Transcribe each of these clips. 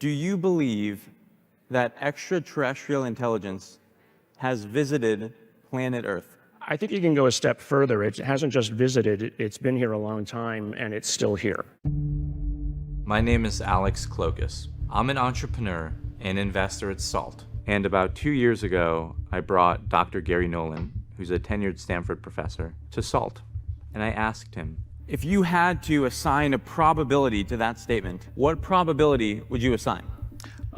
Do you believe that extraterrestrial intelligence has visited planet Earth? I think you can go a step further. It hasn't just visited, it's been here a long time, and it's still here. My name is Alex Klokus. I'm an entrepreneur and investor at SALT. And about 2 years ago, I brought Dr. Garry Nolan, who's a tenured Stanford professor, to SALT. And I asked him, If you had to assign a probability to that statement, what probability would you assign?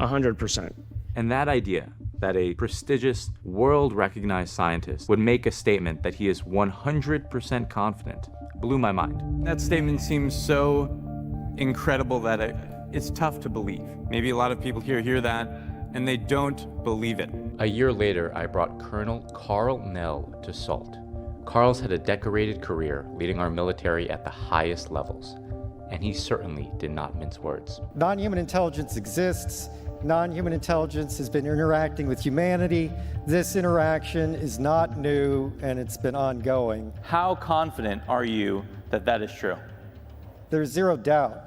100%. and that idea that a prestigious, world-recognized scientist would make a statement that he is 100% confident blew my mind. That statement seems so incredible that it's tough to believe. Maybe a lot of people here hear that and they don't believe it. A year later, I brought Colonel Karl Nell to SALT. Karl's had a decorated career leading our military at the highest levels, and he certainly did not mince words. Non-human intelligence exists. Non-human intelligence has been interacting with humanity. This interaction is not new, and it's been ongoing. How confident are you that that is true? There's zero doubt.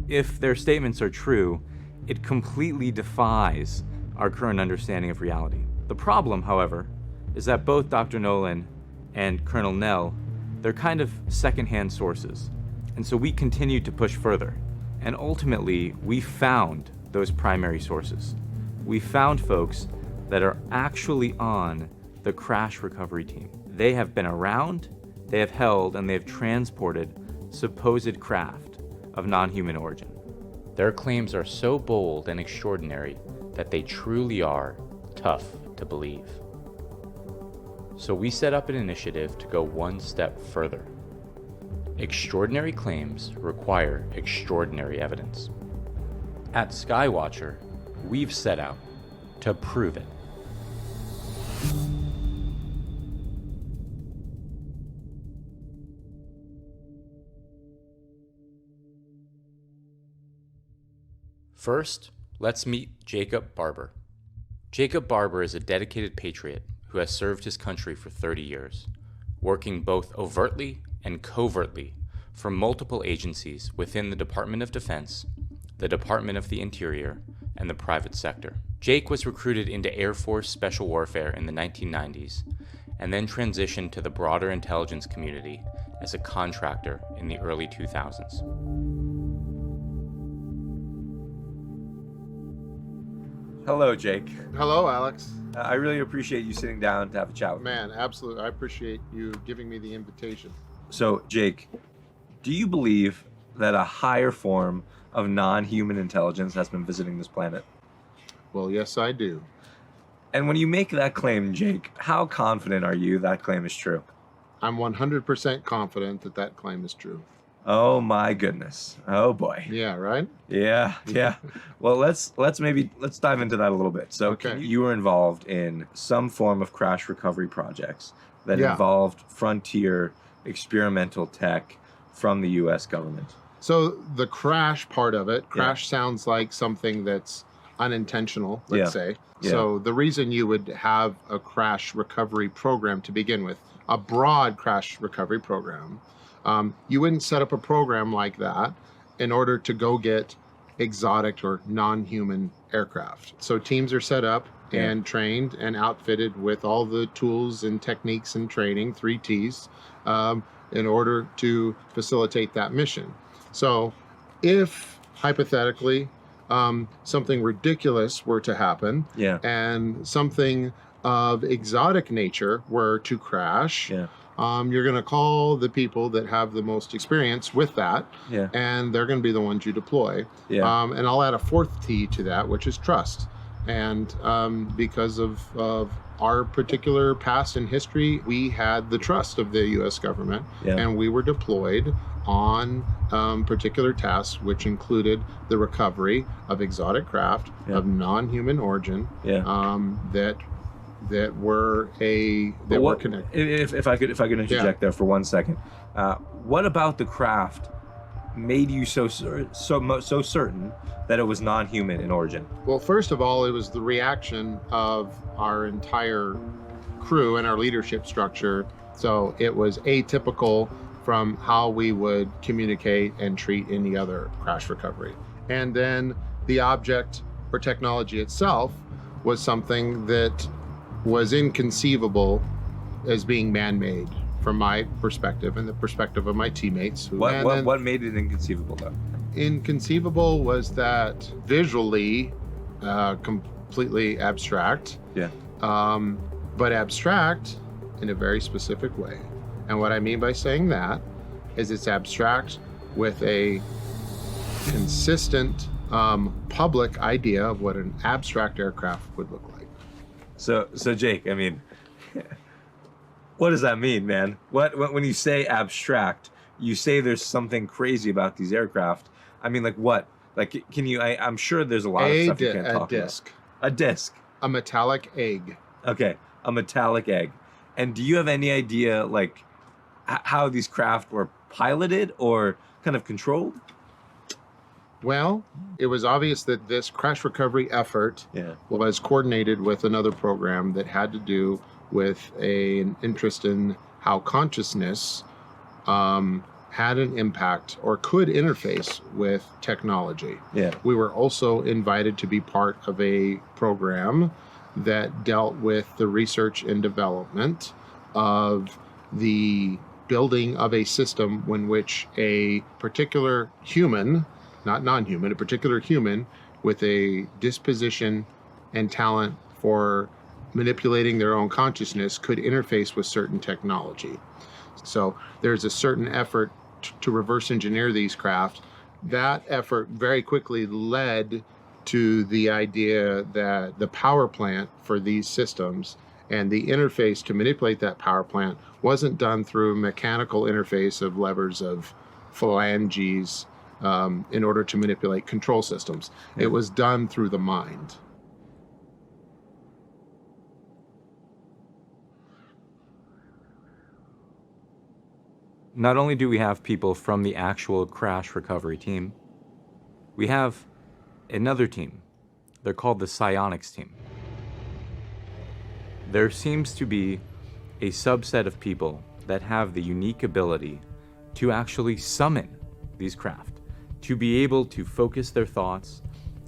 If their statements are true, it completely defies our current understanding of reality. The problem, however, is that both Dr. Nolan and Colonel Nell, they're kind of secondhand sources. And so we continued to push further. And ultimately, we found those primary sources. We found folks that are actually on the crash recovery team. They have been around, they have held, and they have transported supposed craft of non-human origin. Their claims are so bold and extraordinary that they truly are tough to believe. So we set up an initiative to go one step further. Extraordinary claims require extraordinary evidence. At Skywatcher, we've set out to prove it. First, let's meet Jacob Barber. Jacob Barber is a dedicated patriot who has served his country for 30 years, working both overtly and covertly for multiple agencies within the Department of Defense, the Department of the Interior, and the private sector. Jake was recruited into Air Force Special Warfare in the 1990s, and then transitioned to the broader intelligence community as a contractor in the early 2000s. Hello, Jake. Hello, Alex. I really appreciate you sitting down to have a chat with me. Man, absolutely. I appreciate you giving me the invitation. So, Jake, do you believe that a higher form of non-human intelligence has been visiting this planet? Well, yes, I do. And when you make that claim, Jake, how confident are you that claim is true? I'm 100% confident that that claim is true. Oh my goodness. Oh boy. Yeah, right? Yeah. Well, let's dive into that a little bit. So Okay. you were involved in some form of crash recovery projects that Yeah. involved frontier experimental tech from the US government. So the crash part of it, crash sounds like something that's unintentional, let's say. Yeah. So the reason you would have a crash recovery program to begin with, a broad crash recovery program, you wouldn't set up a program like that in order to go get exotic or non-human aircraft. So teams are set up and trained and outfitted with all the tools and techniques and training, 3 T's, in order to facilitate that mission. So if, hypothetically, something ridiculous were to happen and something of exotic nature were to crash, you're going to call the people that have the most experience with that, and they're going to be the ones you deploy. And I'll add a 4th T to that, which is trust. And because of our particular past and history, we had the trust of the U.S. government, and we were deployed on particular tasks, which included the recovery of exotic craft of non-human origin that were connected. If I could interject there for 1 second, what about the craft made you so certain that it was non-human in origin? Well, first of all, it was the reaction of our entire crew and our leadership structure. So it was atypical from how we would communicate and treat any other crash recovery. And then the object or technology itself was something that was inconceivable as being man-made from my perspective and the perspective of my teammates. What made it inconceivable though? Inconceivable was that visually completely abstract. Yeah. But abstract in a very specific way. And what I mean by saying that is it's abstract with a consistent public idea of what an abstract aircraft would look like. So Jake, I mean, what does that mean, man? When you say abstract, you say there's something crazy about these aircraft. I mean, like what? Like, can you? I'm sure there's a lot of stuff you can't talk disc. about. A disc. A metallic egg. Okay, a metallic egg. And do you have any idea, like, how these craft were piloted or kind of controlled? Well, it was obvious that this crash recovery effort was coordinated with another program that had to do with an interest in how consciousness had an impact or could interface with technology. Yeah. We were also invited to be part of a program that dealt with the research and development of the building of a system in which a particular human, not non-human, a particular human with a disposition and talent for manipulating their own consciousness could interface with certain technology. So there's a certain effort to reverse engineer these craft. That effort very quickly led to the idea that the power plant for these systems and the interface to manipulate that power plant wasn't done through a mechanical interface of levers of phalanges in order to manipulate control systems. It was done through the mind. Not only do we have people from the actual crash recovery team, we have another team. They're called the psionics team. There seems to be a subset of people that have the unique ability to actually summon these craft, to be able to focus their thoughts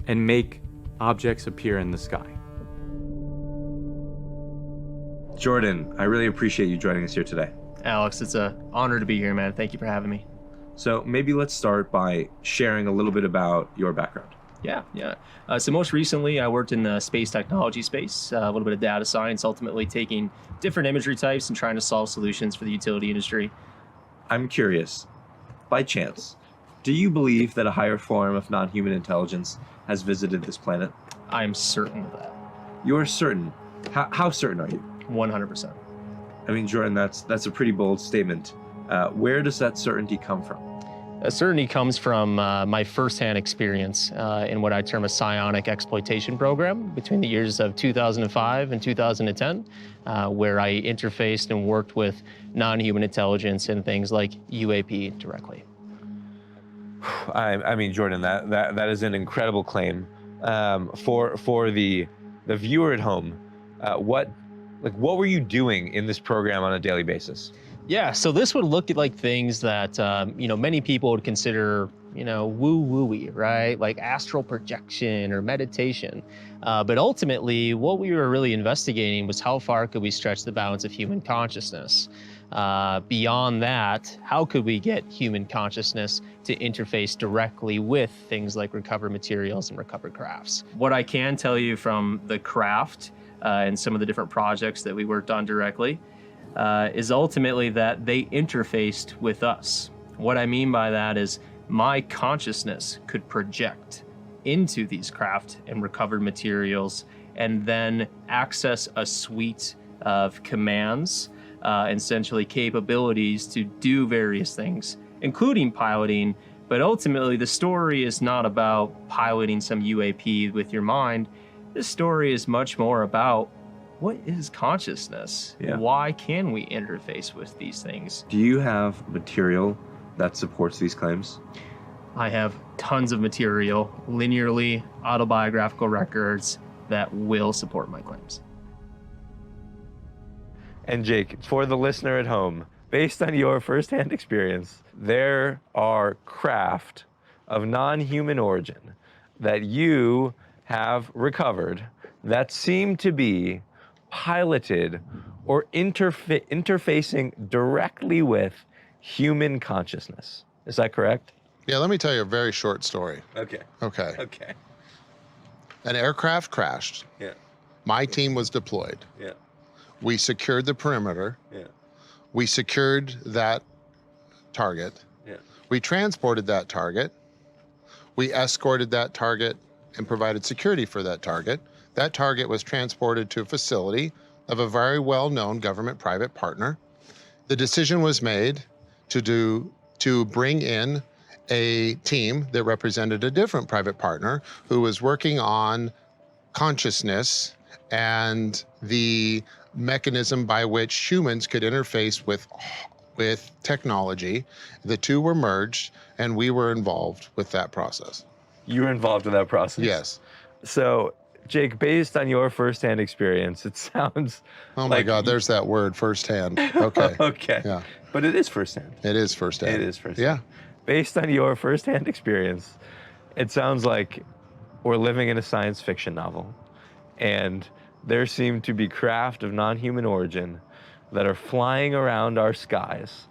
and make objects appear in the sky. Jordan, I really appreciate you joining us here today. Alex, it's an honor to be here, man. Thank you for having me. So maybe let's start by sharing a little bit about your background. Yeah. So most recently, I worked in the space technology space, a little bit of data science, ultimately taking different imagery types and trying to solve solutions for the utility industry. I'm curious, by chance, do you believe that a higher form of non-human intelligence has visited this planet? I am certain of that. You're certain? How certain are you? 100%. I mean, Jordan, that's a pretty bold statement. Where does that certainty come from? Certainty comes from my firsthand experience in what I term a psionic exploitation program between the years of 2005 and 2010, where I interfaced and worked with non-human intelligence and things like UAP directly. I mean, Jordan, that is an incredible claim. For the viewer at home, what were you doing in this program on a daily basis? Yeah, so this would look like things that, many people would consider, woo-woo-y, right? Like astral projection or meditation. But ultimately, what we were really investigating was how far could we stretch the bounds of human consciousness? Beyond that, how could we get human consciousness to interface directly with things like recovered materials and recovered crafts? What I can tell you from the craft and some of the different projects that we worked on directly is ultimately that they interfaced with us. What I mean by that is my consciousness could project into these craft and recovered materials and then access a suite of commands, essentially capabilities to do various things, including piloting. But ultimately, the story is not about piloting some UAP with your mind. This story is much more about what is consciousness? Yeah. Why can we interface with these things? Do you have material that supports these claims? I have tons of material, linearly autobiographical records that will support my claims. And Jake, for the listener at home, based on your firsthand experience, there are craft of non-human origin that you have recovered that seem to be piloted or interfacing directly with human consciousness. Is that correct? Yeah, let me tell you a very short story. Okay. Okay. Okay. An aircraft crashed. Yeah. My team was deployed. Yeah. We secured the perimeter. Yeah. We secured that target. Yeah. We transported that target. We escorted that target and provided security for that target. That target was transported to a facility of a very well-known government-private partner. The decision was made to bring in a team that represented a different private partner who was working on consciousness and the mechanism by which humans could interface with technology. The two were merged, and we were involved with that process. You were involved in that process? Yes. So, Jake, based on your firsthand experience, it sounds Oh my like God, there's that word, firsthand. Okay. Okay. Yeah. But it is firsthand. It is firsthand. It is firsthand. Yeah. Based on your firsthand experience, it sounds like we're living in a science fiction novel, and there seem to be craft of non-human origin that are flying around our skies,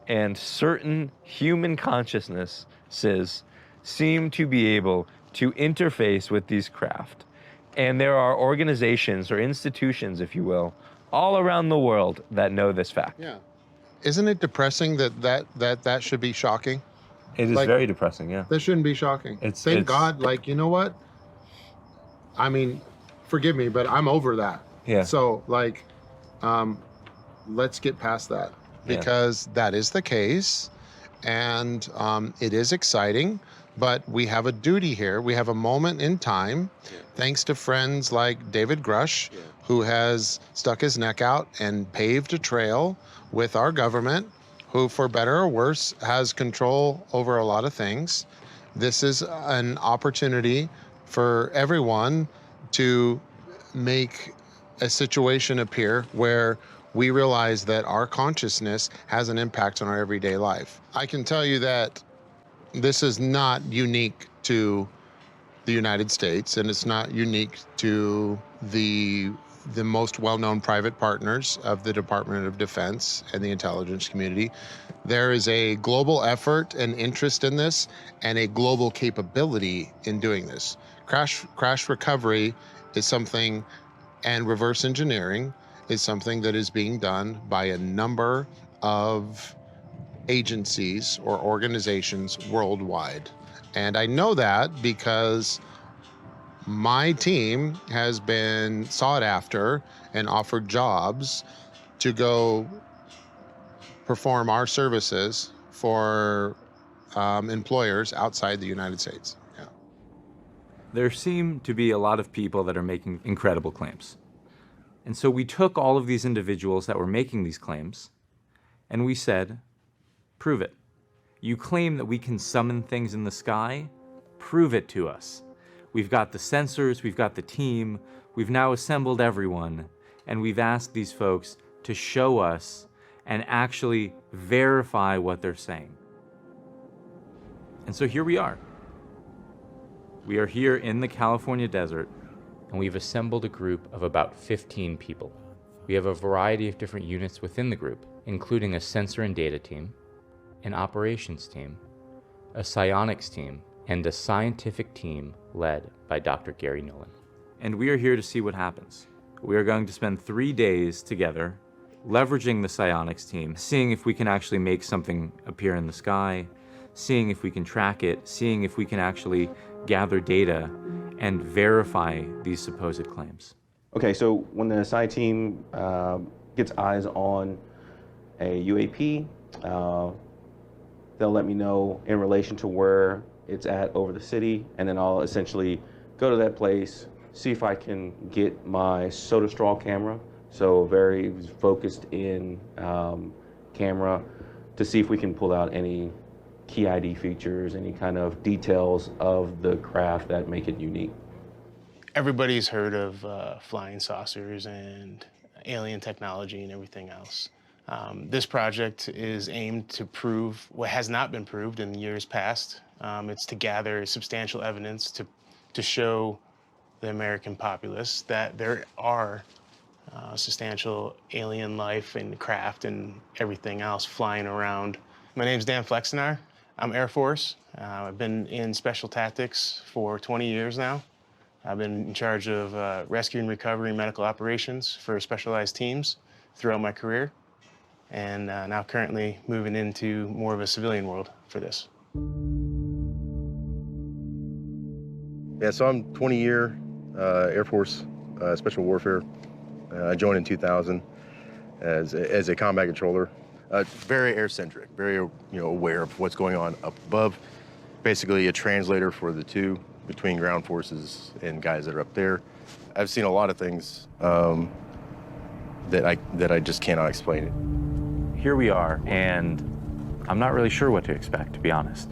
and certain human consciousnesses seem to be able to interface with these craft. And there are organizations or institutions, if you will, all around the world that know this fact. Yeah. Isn't it depressing that should be shocking? It is Like- very depressing, yeah. That shouldn't be shocking. Thank God, like, you know what? I mean, forgive me, but I'm over that. Yeah. So, like, let's get past that, Yeah. because that is the case, and it is exciting, but we have a duty here. We have a moment in time, thanks to friends like David Grush, who has stuck his neck out and paved a trail with our government, who, for better or worse, has control over a lot of things. This is an opportunity for everyone to make a situation appear where we realize that our consciousness has an impact on our everyday life. I can tell you that this is not unique to the United States, and it's not unique to the most well-known private partners of the Department of Defense and the intelligence community. There is a global effort and interest in this, and a global capability in doing this. Crash recovery is something, and reverse engineering is something that is being done by a number of agencies or organizations worldwide. And I know that because my team has been sought after and offered jobs to go perform our services for employers outside the United States. Yeah. There seem to be a lot of people that are making incredible claims. And so we took all of these individuals that were making these claims, and we said, prove it. You claim that we can summon things in the sky? Prove it to us. We've got the sensors, we've got the team, we've now assembled everyone, and we've asked these folks to show us and actually verify what they're saying. And so here we are. We are here in the California desert, and we've assembled a group of about 15 people. We have a variety of different units within the group, including a sensor and data team, an operations team, a psionics team, and a scientific team led by Dr. Garry Nolan. And we are here to see what happens. We are going to spend 3 days together, leveraging the psionics team, seeing if we can actually make something appear in the sky, seeing if we can track it, seeing if we can actually gather data and verify these supposed claims. Okay, so when the Psi team gets eyes on a UAP, they'll let me know in relation to where it's at over the city, and then I'll essentially go to that place, see if I can get my soda straw camera, so very focused in camera, to see if we can pull out any key ID features, any kind of details of the craft that make it unique. Everybody's heard of flying saucers and alien technology and everything else. This project is aimed to prove what has not been proved in years past, It's to gather substantial evidence to show the American populace that there are substantial alien life and craft and everything else flying around. My name's Dan Flexenar. I'm Air Force. I've been in special tactics for 20 years now. I've been in charge of rescue and recovery and medical operations for specialized teams throughout my career, and now currently moving into more of a civilian world for this. Yeah, so I'm 20-year Air Force Special Warfare. I joined in 2000 as a combat controller. Very air-centric, very aware of what's going on up above. Basically a translator for the two between ground forces and guys that are up there. I've seen a lot of things that I just cannot explain. Here we are, and I'm not really sure what to expect, to be honest.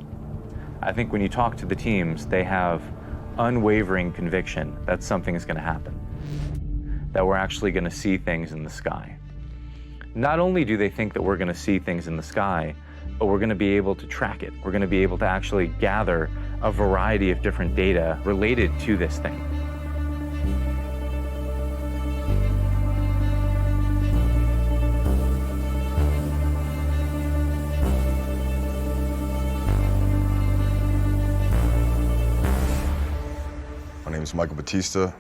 I think when you talk to the teams, they have unwavering conviction that something is going to happen, that we're actually going to see things in the sky. Not only do they think that we're going to see things in the sky, but we're going to be able to track it. We're going to be able to actually gather a variety of different data related to this thing. My name is Michael Batista.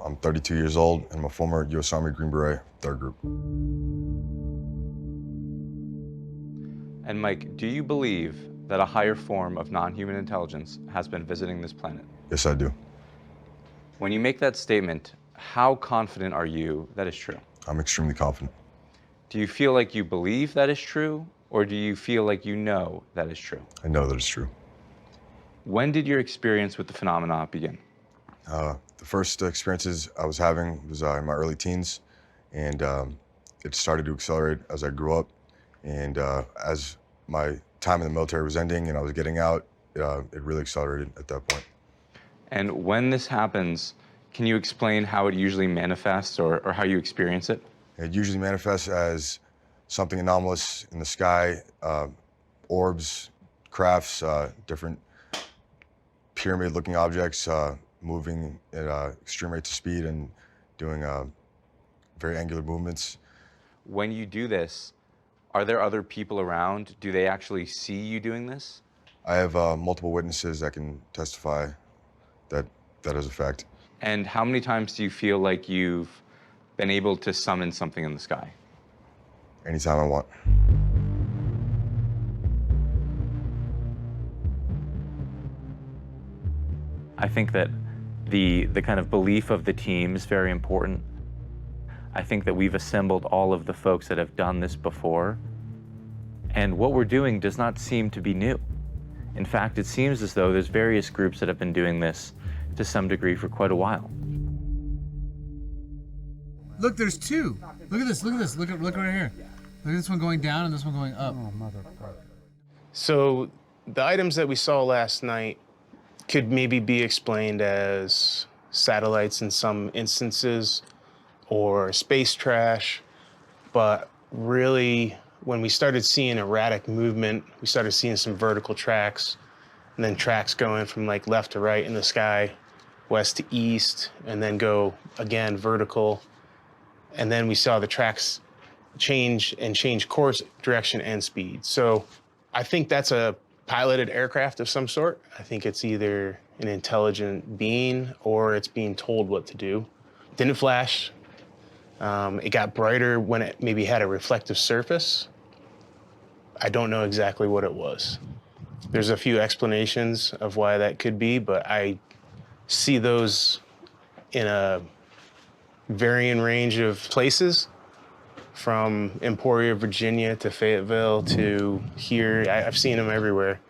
I'm 32 years old and I'm a former U.S. Army Green Beret, 3rd Group. And Mike, do you believe that a higher form of non-human intelligence has been visiting this planet? Yes, I do. When you make that statement, how confident are you that is true? I'm extremely confident. Do you feel like you believe that is true, or do you feel like you know that is true? I know that it's true. When did your experience with the phenomena begin? The first experiences I was having was in my early teens, and it started to accelerate as I grew up. And as my time in the military was ending and I was getting out, it really accelerated at that point. And when this happens, can you explain how it usually manifests or how you experience it? It usually manifests as something anomalous in the sky, orbs, crafts, different pyramid-looking objects moving at extreme rates of speed and doing very angular movements. When you do this, are there other people around? Do they actually see you doing this? I have multiple witnesses that can testify that that is a fact. And how many times do you feel like you've been able to summon something in the sky? Anytime I want. I think that the kind of belief of the team is very important. I think that we've assembled all of the folks that have done this before, and what we're doing does not seem to be new. In fact, it seems as though there's various groups that have been doing this to some degree for quite a while. Look, there's two. Look at this, look at this, look right here. Look at this one going down and this one going up. Oh, motherfucker. So the items that we saw last night could maybe be explained as satellites in some instances or space trash, but really when we started seeing erratic movement, we started seeing some vertical tracks and then tracks going from like left to right in the sky, west to east, and then go again vertical. And then we saw the tracks change course, direction, and speed. So I think that's a piloted aircraft of some sort. I think it's either an intelligent being or it's being told what to do. Didn't flash. It got brighter when it maybe had a reflective surface. I don't know exactly what it was. There's a few explanations of why that could be, but I see those in a varying range of places, from Emporia, Virginia to Fayetteville to here. I've seen them everywhere.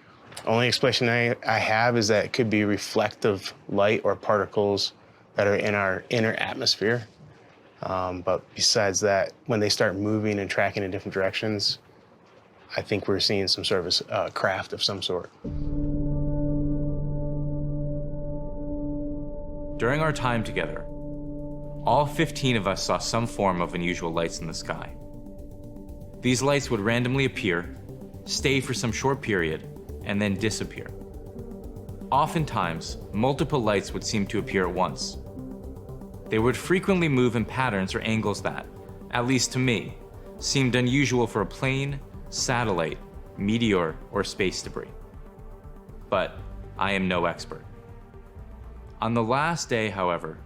Only explanation I have is that it could be reflective light or particles that are in our inner atmosphere. But besides that, when they start moving and tracking in different directions, I think we're seeing some sort of craft of some sort. During our time together, all 15 of us saw some form of unusual lights in the sky. These lights would randomly appear, stay for some short period, and then disappear. Oftentimes, multiple lights would seem to appear at once. They would frequently move in patterns or angles that, at least to me, seemed unusual for a plane, satellite, meteor, or space debris. But I am no expert. On the last day, however,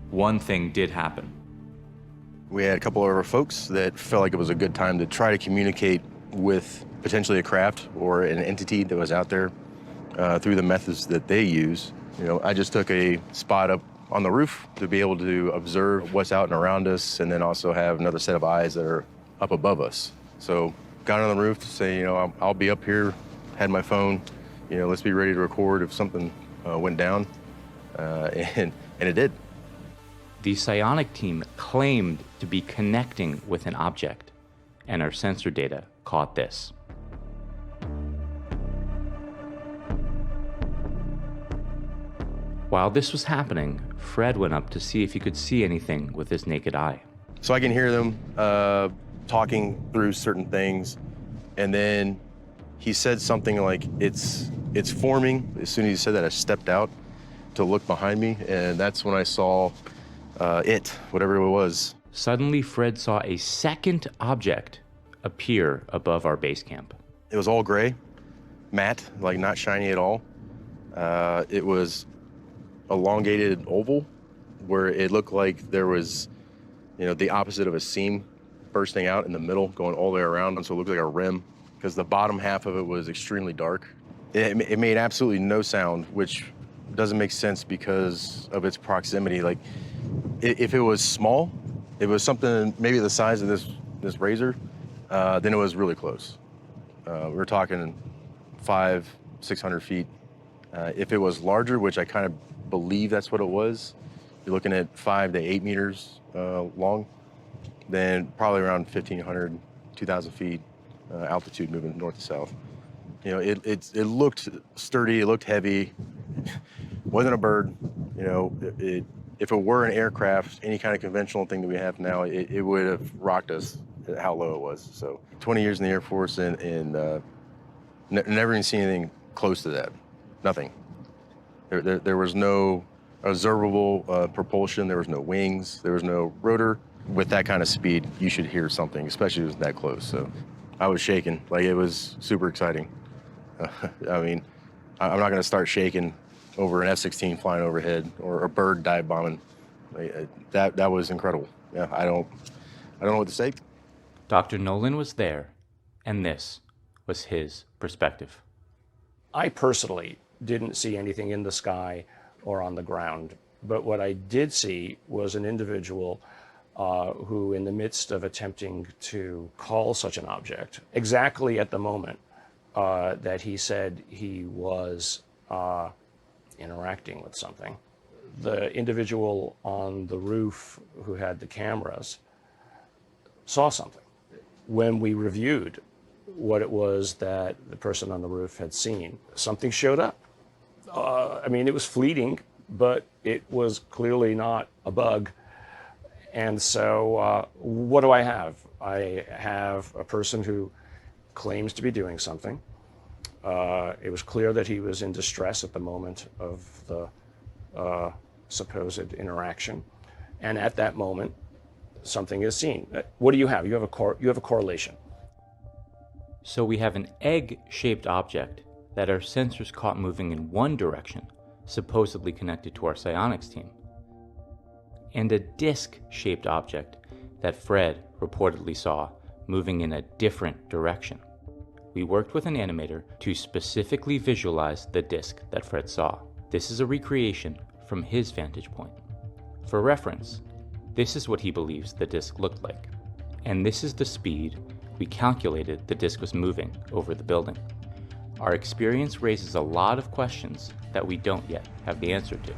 one thing did happen. We had a couple of our folks that felt like it was a good time to try to communicate with potentially a craft or an entity that was out there through the methods that they use. You know, I just took a spot up on the roof to be able to observe what's out and around us, and then also have another set of eyes that are up above us. So got on the roof to say, you know, I'll be up here, had my phone, you know, let's be ready to record if something went down, and it did. The psionic team claimed to be connecting with an object, and our sensor data caught this. While this was happening, Fred went up to see if he could see anything with his naked eye. So I can hear them talking through certain things, and then he said something like, it's forming. As soon as he said that, I stepped out to look behind me, and that's when I saw whatever it was. Suddenly, Fred saw a second object appear above our base camp. It was all gray, matte, like not shiny at all. It was elongated oval, where it looked like there was, you know, the opposite of a seam bursting out in the middle, going all the way around, and so it looked like a rim, because the bottom half of it was extremely dark. It made absolutely no sound, which doesn't make sense because of its proximity. Like, if it was small, if it was something maybe the size of this razor, then it was really close. We're talking 500-600 feet. If it was larger, which I kind of believe that's what it was, you're looking at 5 to 8 meters long, then probably around 1,500, 2,000 feet altitude, moving north to south. You know, it looked sturdy, it looked heavy. Wasn't a bird. You know, if it were an aircraft, any kind of conventional thing that we have now, it would have rocked us at how low it was. So 20 years in the Air Force and never even seen anything close to that. Nothing. There was no observable propulsion. There was no wings. There was no rotor. With that kind of speed, you should hear something, especially if it was that close. So I was shaking. Like, it was super exciting. I mean, I'm not going to start shaking over an F-16 flying overhead or a bird dive bombing. That was incredible. Yeah, I don't know what to say. Dr. Nolan was there, and this was his perspective. I personally didn't see anything in the sky or on the ground, but what I did see was an individual who, in the midst of attempting to call such an object, exactly at the moment that he said he was interacting with something, the individual on the roof who had the cameras saw something. When we reviewed what it was that the person on the roof had seen, something showed up. I mean, it was fleeting, but it was clearly not a bug. And so what do I have? I have a person who claims to be doing something. It was clear that he was in distress at the moment of the supposed interaction. And at that moment, something is seen. What do you have? You have a correlation. So we have an egg-shaped object that our sensors caught moving in one direction, supposedly connected to our psionics team, and a disc-shaped object that Fred reportedly saw moving in a different direction. We worked with an animator to specifically visualize the disc that Fred saw. This is a recreation from his vantage point. For reference, this is what he believes the disc looked like, and this is the speed we calculated the disc was moving over the building. Our experience raises a lot of questions that we don't yet have the answer to.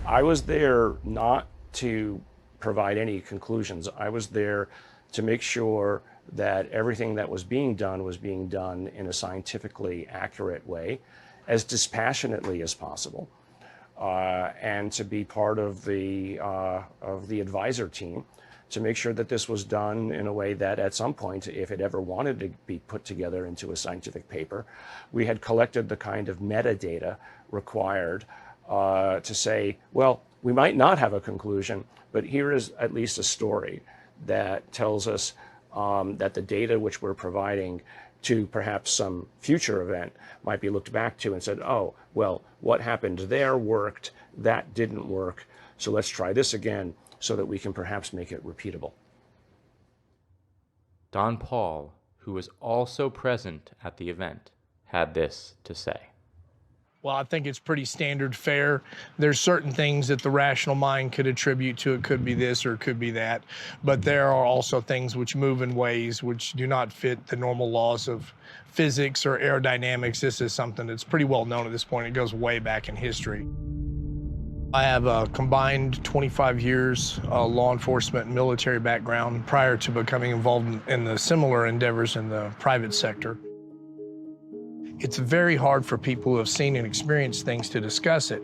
I was there not to provide any conclusions. I was there to make sure that everything that was being done in a scientifically accurate way, as dispassionately as possible, and to be part of the advisor team to make sure that this was done in a way that at some point, if it ever wanted to be put together into a scientific paper, we had collected the kind of metadata required to say, well, we might not have a conclusion, but here is at least a story that tells us that the data which we're providing to perhaps some future event might be looked back to and said, oh, well, what happened there worked, that didn't work, so let's try this again so that we can perhaps make it repeatable. Don Paul, who was also present at the event, had this to say. Well, I think it's pretty standard fare. There's certain things that the rational mind could attribute to it, could be this or it could be that, but there are also things which move in ways which do not fit the normal laws of physics or aerodynamics. This is something that's pretty well known at this point. It goes way back in history. I have a combined 25 years law enforcement and military background prior to becoming involved in the similar endeavors in the private sector. It's very hard for people who have seen and experienced things to discuss it,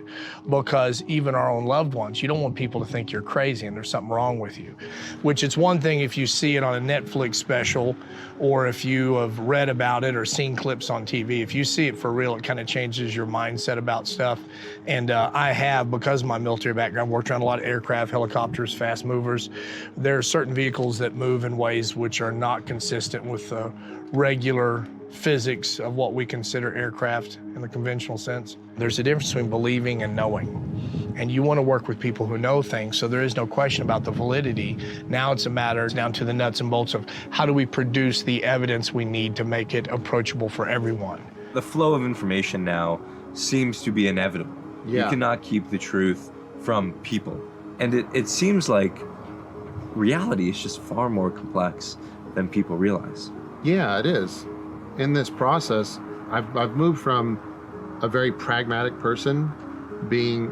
because even our own loved ones, you don't want people to think you're crazy and there's something wrong with you. Which it's one thing if you see it on a Netflix special, or if you have read about it or seen clips on TV. If you see it for real, it kind of changes your mindset about stuff. And I have, because of my military background, worked around a lot of aircraft, helicopters, fast movers. There are certain vehicles that move in ways which are not consistent with the regular physics of what we consider aircraft in the conventional sense. There's a difference between believing and knowing. And you want to work with people who know things, so there is no question about the validity. Now it's a matter down to the nuts and bolts of how do we produce the evidence we need to make it approachable for everyone. The flow of information now seems to be inevitable. Yeah. You cannot keep the truth from people. And it seems like reality is just far more complex than people realize. Yeah, it is. In this process, I've moved from a very pragmatic person,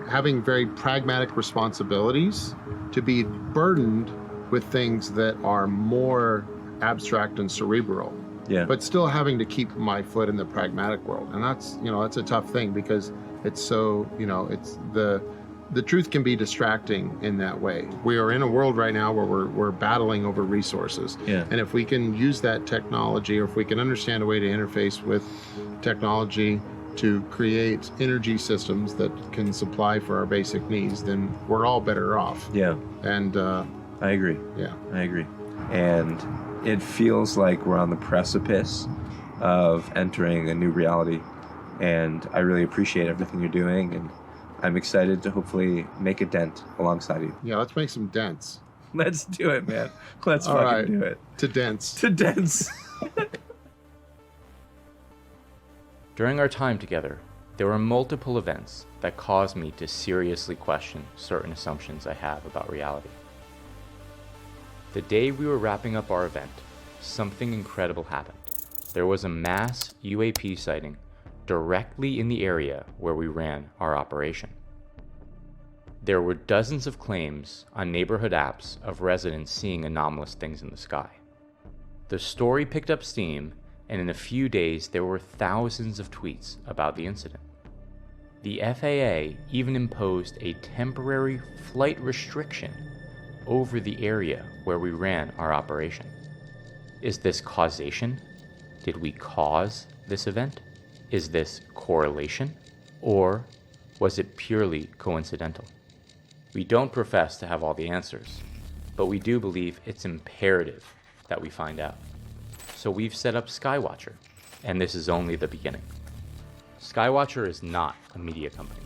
having very pragmatic responsibilities, to be burdened with things that are more abstract and cerebral. Yeah. But still having to keep my foot in the pragmatic world, and that's a tough thing, because it's so, it's the truth can be distracting in that way. We are in a world right now where we're battling over resources. Yeah. And if we can use that technology, or if we can understand a way to interface with technology to create energy systems that can supply for our basic needs, then we're all better off. Yeah. And I agree. Yeah. I agree. And it feels like we're on the precipice of entering a new reality. And I really appreciate everything you're doing, and I'm excited to hopefully make a dent alongside you. Yeah, let's make some dents. Let's do it, man. Let's All fucking right. do it. To dents. To dents. During our time together, there were multiple events that caused me to seriously question certain assumptions I have about reality. The day we were wrapping up our event, something incredible happened. There was a mass UAP sighting directly in the area where we ran our operation. There were dozens of claims on neighborhood apps of residents seeing anomalous things in the sky. The story picked up steam, and in a few days there were thousands of tweets about the incident. The FAA even imposed a temporary flight restriction over the area where we ran our operation. Is this causation? Did we cause this event? Is this correlation? Or was it purely coincidental? We don't profess to have all the answers, but we do believe it's imperative that we find out. So we've set up Skywatcher, and this is only the beginning. Skywatcher is not a media company.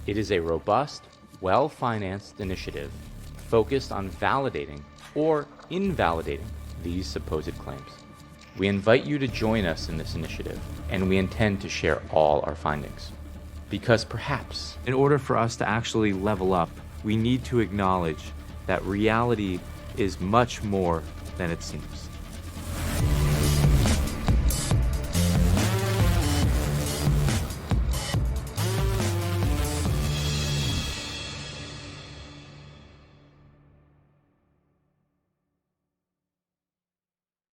It is a robust, well-financed initiative focused on validating or invalidating these supposed claims. We invite you to join us in this initiative, and we intend to share all our findings. Because perhaps, in order for us to actually level up, we need to acknowledge that reality is much more than it seems.